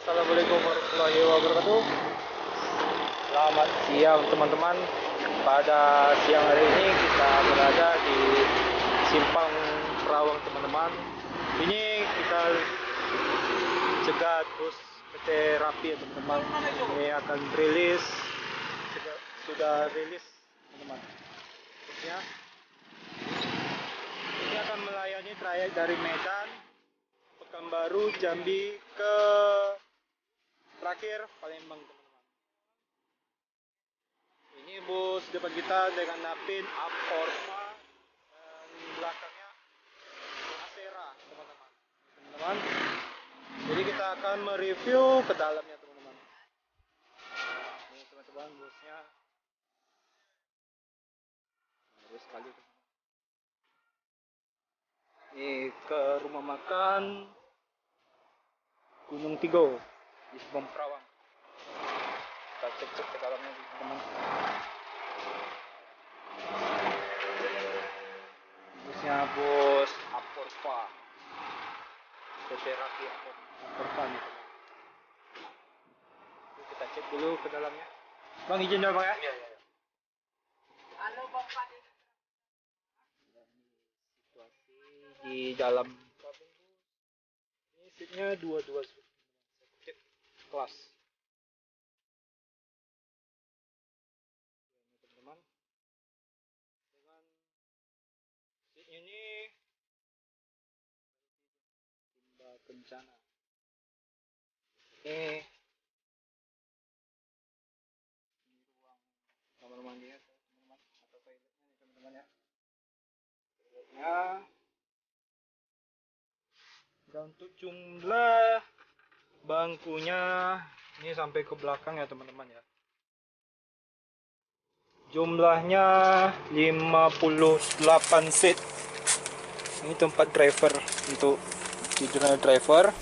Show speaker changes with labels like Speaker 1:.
Speaker 1: Assalamualaikum warahmatullahi wabarakatuh. Selamat siang teman-teman. Pada siang hari ini kita berada di Simpang Perawang teman-teman. Ini kita cegat bus PT Rapi ya teman-teman. Ini akan rilis, sudah rilis teman-teman. Busnya ini akan melayani trayek dari Medan, Pekanbaru, Jambi ke terakhir Palembang teman-teman. Ini bus depan kita dengan napin Aporva dan belakangnya Asera teman-teman. Jadi kita akan mereview ke dalamnya teman-teman. Ini teman-teman busnya bagus sekali. Ini ke rumah makan Gunung Tigo di Simpang Perawang. Kita cek ke dalamnya teman-teman. Busnya bus Aporva PT Rapi Aporva nih teman. Kita cek dulu ke dalamnya. Bang, izin ya bang ya? Iya.
Speaker 2: Halo Bapak.
Speaker 1: Situasi di dalam kabin bus. Ini seatnya dua-dua cek kelas. Ini teman-teman. Dengan seatnya ini timba kencana. Ini ruang kamar mandinya teman-teman, atau toiletnya nih teman-teman ya. Toiletnya. Dan untuk jumlah bangkunya ini sampai ke belakang ya teman-teman ya. Jumlahnya 58 seat. Ini tempat driver untuk tidurnya driver.